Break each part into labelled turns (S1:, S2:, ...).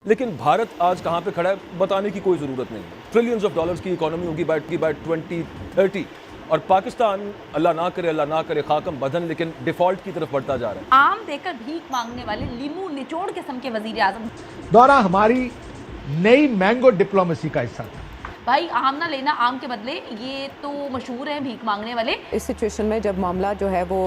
S1: लेकिन भारत आज कहाँ पे खड़ा है बताने की कोई ज़रूरत नहीं है। ट्रिलियंस ऑफ डॉलर्स की इकोनॉमी होगी बाय 2030 और पाकिस्तान अल्लाह ना करे खाकम बदन, लेकिन डिफॉल्ट की तरफ बढ़ता जा रहा है।
S2: आम देकर भीख मांगने वाले लीमू निचोड़ किस्म के वजीर आजम
S3: दौरा हमारी नई मैंगो डिप्लोमेसी का हिस्सा था।
S2: भाई आम ना लेना आम के बदले, ये तो मशहूर हैं भीख मांगने वाले।
S4: इस सिचुएशन में जब मामला जो है वो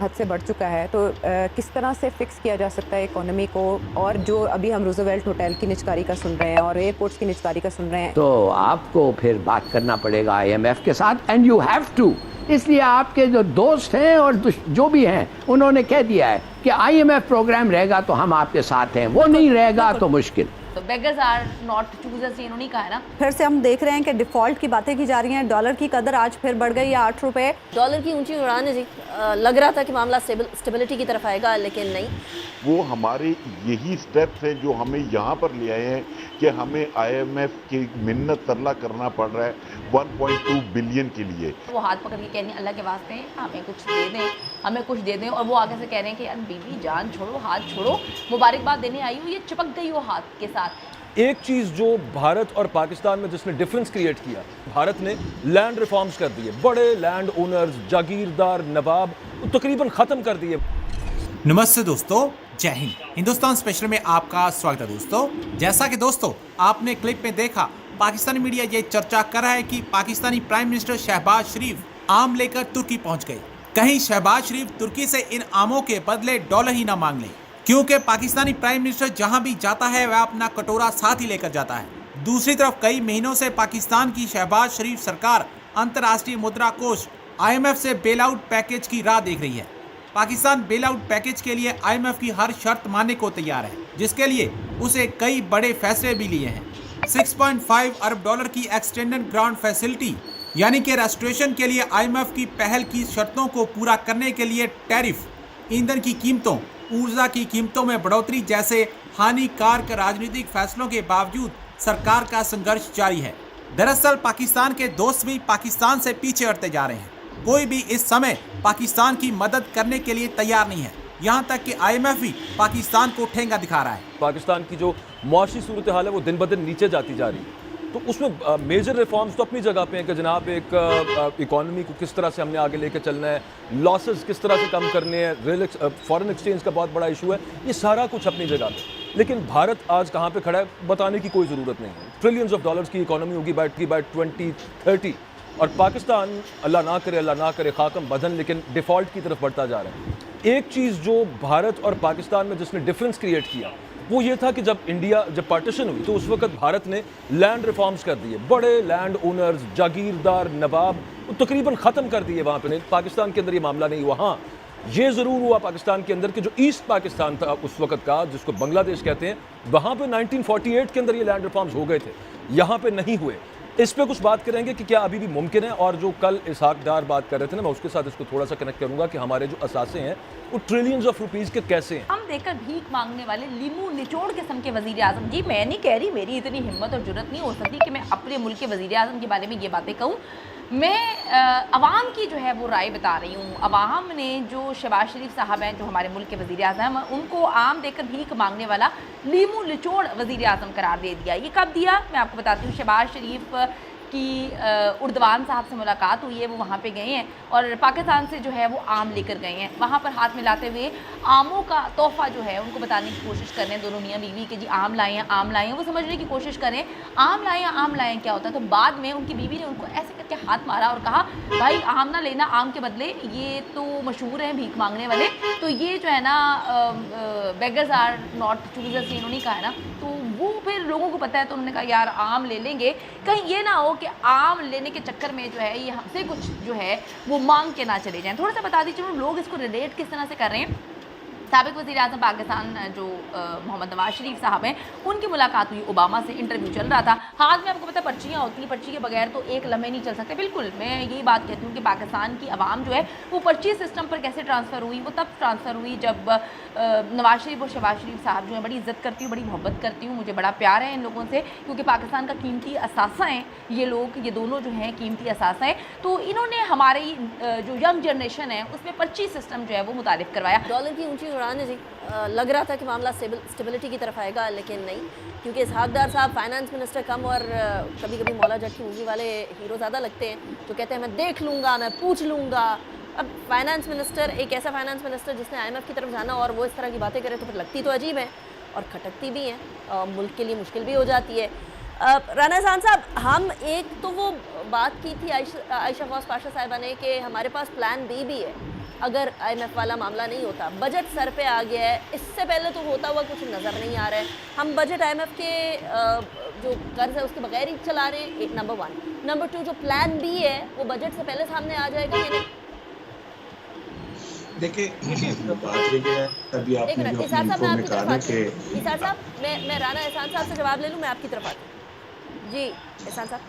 S4: हद से बढ़ चुका है तो किस तरह से फिक्स किया जा सकता है इकोनॉमी को, और जो अभी हम रूजवेल्ट होटल की निचकारी का सुन रहे हैं और एयरपोर्ट्स की निचकारी का सुन रहे हैं,
S5: तो आपको फिर बात करना पड़ेगा IMF के साथ, एंड यू हैव टू। इसलिए आपके जो दोस्त हैं और जो भी हैं उन्होंने कह दिया है कि IMF प्रोग्राम रहेगा तो हम आपके साथ हैं, वो नहीं रहेगा तो मुश्किल।
S2: बेगर्स आर नॉट चूजर्स, इन्होंने कहा है ना।
S4: फिर से हम देख रहे हैं कि डिफॉल्ट की बातें की जा रही हैं। डॉलर की कदर आज फिर बढ़ गई है 8 रुपए।
S6: डॉलर की ऊंची उड़ान है जी। लग रहा था कि मामला स्टेबिलिटी की तरफ आएगा, लेकिन नहीं।
S7: वो हमारे यही स्टेप्स हैं जो हमें यहाँ पर ले आए हैं कि हमें IMF की मिन्नत तरला करना पड़ रहा है 1.2 बिलियन के लिए।
S2: वो हाथ पकड़ के कह रही हैं अल्लाह के वास्ते हमें कुछ दे दें, हमें कुछ दे दें, और वो आगे से कह रहे हैं कि यार बीबी जान छोड़ो, हाथ छोड़ो, मुबारकबाद देने आई हूँ, ये चिपक गई वो हाथ के साथ।
S1: एक चीज़ जो भारत और पाकिस्तान में जिसने डिफरेंस क्रिएट किया, भारत ने लैंड रिफॉर्म्स कर दिए, बड़े लैंड ओनर्स, जागीरदार, नवाब तकरीबन ख़त्म कर दिए।
S8: नमस्ते दोस्तों, जय हिंद। हिंदुस्तान स्पेशल में आपका स्वागत है दोस्तों। जैसा कि दोस्तों आपने क्लिप में देखा, पाकिस्तानी मीडिया ये चर्चा कर रहा है कि पाकिस्तानी प्राइम मिनिस्टर शहबाज शरीफ आम लेकर तुर्की पहुंच गए। कहीं शहबाज शरीफ तुर्की से इन आमों के बदले डॉलर ही ना मांग लें, क्योंकि पाकिस्तानी प्राइम मिनिस्टर जहां भी जाता है वह अपना कटोरा साथ ही लेकर जाता है। दूसरी तरफ कई महीनों से पाकिस्तान की शहबाज शरीफ सरकार अंतर्राष्ट्रीय मुद्रा कोष IMF से बेल आउट पैकेज की राह देख रही है। पाकिस्तान बेल आउट पैकेज के लिए IMF की हर शर्त मानने को तैयार है, जिसके लिए उसे कई बड़े फैसले भी लिए हैं। 6.5 अरब डॉलर की एक्सटेंडेड ग्रांट फैसिलिटी, यानी कि रेस्टोरेशन के लिए IMF की पहल की शर्तों को पूरा करने के लिए टैरिफ, ईंधन की कीमतों, ऊर्जा की कीमतों में बढ़ोतरी जैसे हानिकारक राजनीतिक फैसलों के बावजूद सरकार का संघर्ष जारी है। दरअसल पाकिस्तान के दोस्त भी पाकिस्तान से पीछे हटते जा रहे हैं। कोई भी इस समय पाकिस्तान की मदद करने के लिए तैयार नहीं है। यहाँ तक कि IMF भी पाकिस्तान को ठेंगा दिखा रहा है।
S1: पाकिस्तान की जो मुआशी सूरत हाल है वो दिन ब दिन नीचे जाती जा रही है, तो उसमें मेजर रिफॉर्म्स तो अपनी जगह पे हैं कि जनाब एक इकॉनमी को किस तरह से हमने आगे लेके चलना है, लॉसेस किस तरह से कम करने हैं, फॉरेन एक्सचेंज का बहुत बड़ा इशू है, ये सारा कुछ अपनी जगह पे। लेकिन भारत आज कहाँ पे खड़ा है बताने की कोई ज़रूरत नहीं है। ट्रिलियंस ऑफ डॉलर्स की इकोनॉमी होगी बाय 2030 और पाकिस्तान अल्लाह ना करे खाकम बदन, लेकिन डिफॉल्ट की तरफ बढ़ता जा रहा है। एक चीज़ जो भारत और पाकिस्तान में जिसने डिफरेंस क्रिएट किया वो ये था कि जब पार्टीशन हुई तो उस वक्त भारत ने लैंड रिफॉर्म्स कर दिए, बड़े लैंड ओनर्स, जागीरदार, नवाब तकरीबन ख़त्म कर दिए। वहाँ पे पाकिस्तान के अंदर ये मामला नहीं हुआ। हाँ, ये ज़रूर हुआ पाकिस्तान के अंदर कि जो ईस्ट पाकिस्तान था उस वक्त का, जिसको बांग्लादेश कहते हैं, वहाँ पे 1948 के अंदर ये लैंड रिफॉर्म्स हो गए थे, यहाँ पे नहीं हुए। इस पे कुछ बात करेंगे कि क्या अभी भी मुमकिन है, और जो कल इसहाक डार बात कर रहे थे ना, मैं उसके साथ इसको थोड़ा सा कनेक्ट करूंगा कि हमारे जो असासे हैं वो ट्रिलियंस ऑफ रुपीस के कैसे हैं।
S2: हम देखकर भीख मांगने वाले लीमू निचोड़ किस्म के वजीर आजम। जी मैं नहीं कह रही, मेरी इतनी हिम्मत और जुर्रत नहीं हो सकती कि मैं अपने मुल्क के वजीर आजम के बारे में ये बातें कहूँ। मैं अवाम की जो है वो राय बता रही हूँ। अवाम ने जो शहबाज शरीफ साहब हैं, जो हमारे मुल्क के वज़ीर आज़म, उनको आम देकर भीख मांगने वाला लीमू निचोड़ वज़ीर आज़म करार दे दिया। ये कब दिया मैं आपको बताती हूँ। शहबाज शरीफ की उर्दवान साहब से मुलाकात हुई है, वो वहाँ पे गए हैं और पाकिस्तान से जो है वो आम लेकर गए हैं। वहाँ पर हाथ मिलाते हुए आमों का तोहफ़ा जो है उनको बताने की कोशिश कर रहे हैं दोनों मियाँ बीवी कि जी आम लाए हैं, आम लाए हैं। वो समझने की कोशिश करें आम लाए हैं क्या होता है। तो बाद में उनकी बीवी ने उनको ऐसे करके हाथ मारा और कहा भाई आम ना लेना आम के बदले, ये तो मशहूर हैं भीख मांगने वाले, तो ये जो है ना बेगर्स आर नॉट चूजर्स, इन्होंने कहा है ना। तो वो फिर लोगों को पता है तो उन्होंने कहा यार आम ले लेंगे, कहीं ये ना हो कि आम लेने के चक्कर में जो है ये हमसे कुछ जो है वो मांग के ना चले जाएं। थोड़ा सा बता दीजिए लोग इसको रिलेट किस तरह से कर रहे हैं। साबिक वज़ीर आज़म पाकिस्तान जो मोहम्मद नवाज शरीफ साहब हैं, उनकी मुलाकात हुई, ओबामा से इंटरव्यू चल रहा था। हाथ में आपको पता है पर्चियाँ होती हैं, पर्ची के बगैर तो एक लम्हे नहीं चल सकते। बिल्कुल मैं यही बात कहती हूँ कि पाकिस्तान की आवाम जो है वो पर्ची सिस्टम पर कैसे ट्रांसफ़र हुई, वो तब ट्रांसफ़र हुई जब नवाज शरीफ और शहबाज शरीफ साहब जो है, बड़ी इज़्ज़त करती हूँ, बड़ी मोहब्बत करती हूँ, मुझे बड़ा प्यार है इन लोगों से, क्योंकि पाकिस्तान का कीमती असासा हैं ये लोग, ये दोनों जो हैं कीमती असासा हैं। तो इन्होंने हमारी जो यंग जनरेशन है उसमें पर्ची सिस्टम जो है वो मुतारिफ़ करवाया।
S6: डॉलर की ऊंची चौराने जी, लग रहा था कि मामला स्टेबिलिटी की तरफ आएगा, लेकिन नहीं, क्योंकि इसहाकदार साहब फाइनेंस मिनिस्टर कम और कभी कभी मौला जट की मूवी वाले हीरो ज़्यादा लगते हैं, जो कहते हैं मैं देख लूँगा, मैं पूछ लूँगा। अब फाइनेंस मिनिस्टर, एक ऐसा फाइनेंस मिनिस्टर जिसने IMF की तरफ जाना और वो इस तरह की बातें करे तो फिर लगती तो अजीब है और खटकती भी हैं, मुल्क के लिए मुश्किल भी हो जाती है। राना एहसान साहब, हम एक तो वो बात की थी आयशा गौस पाशा साहिबा ने कि हमारे पास प्लान बी भी है अगर IMF वाला मामला नहीं होता। बजट सर पे आ गया है, इससे पहले तो होता हुआ कुछ नज़र नहीं आ रहा है। हम बजट IMF के जो कर्ज है उसके बगैर ही चला रहे हैं, नंबर 1। नंबर 2, जो प्लान बी है वो बजट से पहले सामने आ जाएगा या नहीं?
S9: देखिए बात ये है, तभी
S6: एक
S9: आपने
S6: मिनट,
S9: जो
S6: इसार साहब मैं आपकी तरफ
S9: कहा
S6: आती
S9: कि
S6: हूँ। इसार साहब, मैं राना एहसान साहब से जवाब ले लूँ, मैं आपकी तरफ आती हूँ। जी एहसान साहब।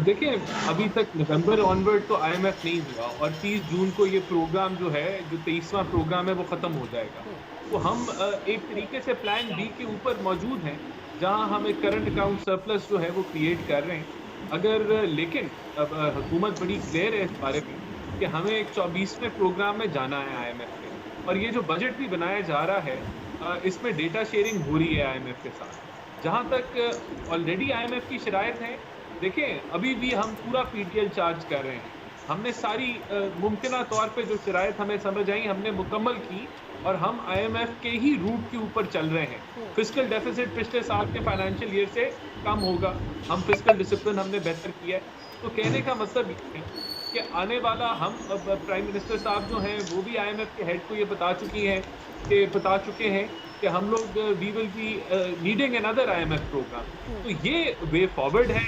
S10: देखिए, अभी तक नवंबर ऑनवर्ड तो IMF नहीं हुआ और 30 जून को ये प्रोग्राम जो है, जो 23वां प्रोग्राम है, वो ख़त्म हो जाएगा। तो हम एक तरीके से प्लान बी के ऊपर मौजूद हैं, जहां हम एक करंट अकाउंट सरप्लस जो है वो क्रिएट कर रहे हैं। अगर लेकिन अब हुकूमत बड़ी क्लियर है इस बारे में कि हमें एक 24वें प्रोग्राम में जाना है IMF में, और ये जो बजट भी बनाया जा रहा है इसमें डेटा शेयरिंग हो रही है IMF के साथ। जहाँ तक ऑलरेडी IMF की शराइत है, देखें अभी भी हम पूरा PTL चार्ज कर रहे हैं। हमने सारी मुमकिना तौर पे जो शराइत हमें समझ आई हमने मुकम्मल की और हम IMF के ही रूट के ऊपर चल रहे हैं। फिस्कल डेफिसिट पिछले साल के फाइनेंशियल ईयर से कम होगा, हम फिस्कल डिसिप्लिन हमने बेहतर किया है। तो कहने का मतलब ये है कि आने वाला हम प्राइम मिनिस्टर साहब जो हैं वो भी IMF के हेड को ये बता चुके हैं कि हम लोग we will be needing another IMF program. तो ये वे फॉरवर्ड है,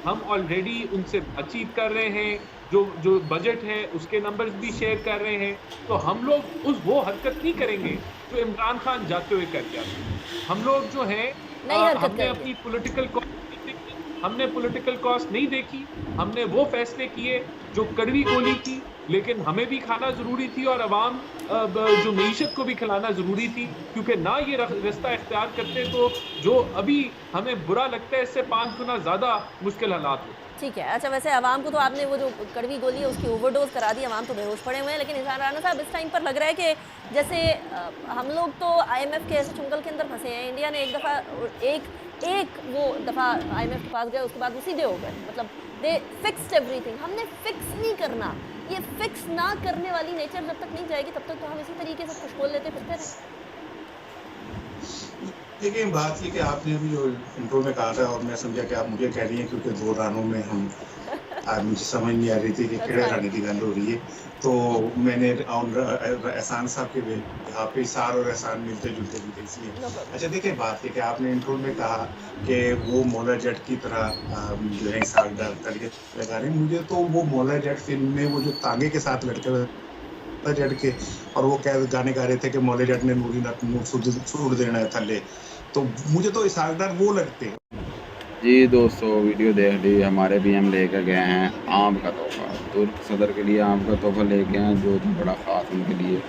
S10: हम ऑलरेडी उनसे बातचीत कर रहे हैं, जो बजट है उसके नंबर्स भी शेयर कर रहे हैं। तो हम लोग वो हरकत नहीं करेंगे जो इमरान खान जाते हुए कर गया। हम लोग जो है हमने अपनी पॉलिटिकल कॉस्ट नहीं देखी, हमने वो फैसले किए जो कड़वी गोली थी, लेकिन हमें भी खाना ज़रूरी थी और अवाम जो मीशत को भी खिलाना ज़रूरी थी, क्योंकि ना ये रास्ता इख्तियार करते तो जो अभी हमें बुरा लगता है इससे 5 गुना ज़्यादा मुश्किल हालात हो।
S6: ठीक है, अच्छा वैसे आवाम को तो आपने वो जो कड़वी गोली है उसकी ओवरडोज करा दी, आवाम तो बेहोश पड़े हुए हैं। लेकिन इसार राना साहब, इस टाइम पर लग रहा है कि जैसे हम लोग तो IMF के ऐसे चुंगल के अंदर फंसे हैं। इंडिया ने एक दफ़ा IMF के पास गए, उसके बाद वो सीधे हो गए, मतलब दे फिक्स्ड एवरीथिंग। हमने फिक्स नहीं करना, ये फिक्स ना करने वाली नेचर जब तक नहीं जाएगी तब तक तो हम इसी तरीके से खुशबोल लेते फिरते रहें।
S9: देखिए बात ये कि आपने अभी जो इंट्रो में कहा था और मैं समझा कि आप मुझे कह रही हैं, क्योंकि 2 रानों में हम आज मुझे समझ नहीं आ रही थी कि केड़े रानी की गल हो रही है। तो मैंने एहसान साहब के यहाँ पे इसार और एहसान मिलते जुलते भी थे, इसलिए। अच्छा देखिए बात ये कि आपने इंट्रो में कहा कि वो मौला जट की तरह जो है इसाकदार तरीके लगा रहे हैं। मुझे तो वो मौला जट फिल्म में वो जो तांगे के साथ लड़के जट के और वो गाने गा रहे थे कि मौले जट ने नूरी ना सूट देना है थल्ले, तो मुझे तो इसाकदार वो लगते हैं।
S11: जी दोस्तों, वीडियो देख ली, हमारे भी हम लेकर गए हैं आम का तोहफा। तुर्क सदर के लिए आम का तोहफा लेके हैं जो बड़ा ख़ास उनके लिए,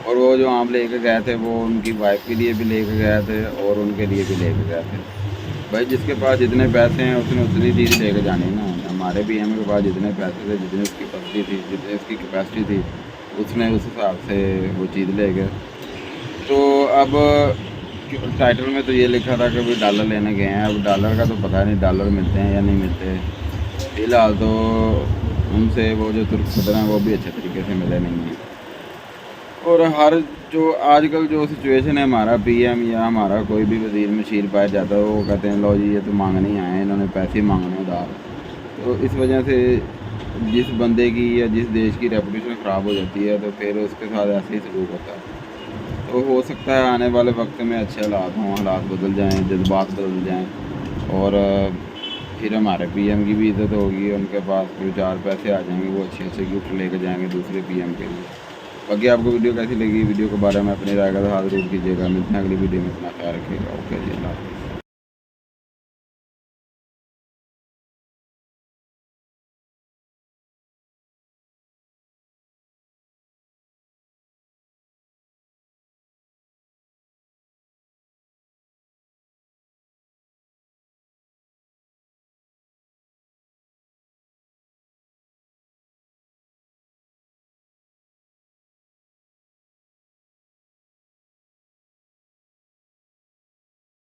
S11: और वो जो आम लेके गए थे वो उनकी वाइफ के लिए भी लेके गए थे और उनके लिए भी लेके गए थे। भाई जिसके पास जितने पैसे हैं उसने उतनी चीज़ लेके जानी ना। हमारे भी के पास जितने पैसे थे, जितनी उसकी फैसिलिटी थी, जितनी उसकी कैपेसिटी थी, उसने उस हिसाब से वो चीज़ ले गए। तो अब टाइटल में तो ये लिखा था कि भाई डॉलर लेने गए हैं। अब डॉलर का तो पता नहीं डॉलर मिलते हैं या नहीं मिलते। फ़िलहाल तो उनसे वो जो तुर्क सदर हैं वो भी अच्छे तरीके से मिले नहीं हैं। और हर जो आजकल जो सिचुएशन है, हमारा PM या हमारा कोई भी वज़ीर मशीर पाया जाता है, वो कहते हैं लो जी ये तो मांगने ही आए हैं, इन्होंने पैसे मांगने उधार। तो इस वजह से जिस बंदे की या जिस देश की रेपुटेशन ख़राब हो जाती है तो फिर उसके साथ ऐसे ही सलूक होता है। तो हो सकता है आने वाले वक्त में अच्छे हालात हों, हालात बदल जाएं, जज्बात बदल जाएं और फिर हमारे PM की भी इज़्ज़त होगी, उनके पास कोई 4 पैसे आ जाएंगे, वो अच्छे अच्छे गिफ्ट लेके जाएंगे दूसरे PM के लिए। बाकी आपको वीडियो कैसी लगी, वीडियो के बारे में अपनी राय का हाथ ज़रूर कीजिएगा। मिलते हैं अगली वीडियो में, अपना ख्याल रखिएगा। ओके जी, अल्लाह हाफ़िज़।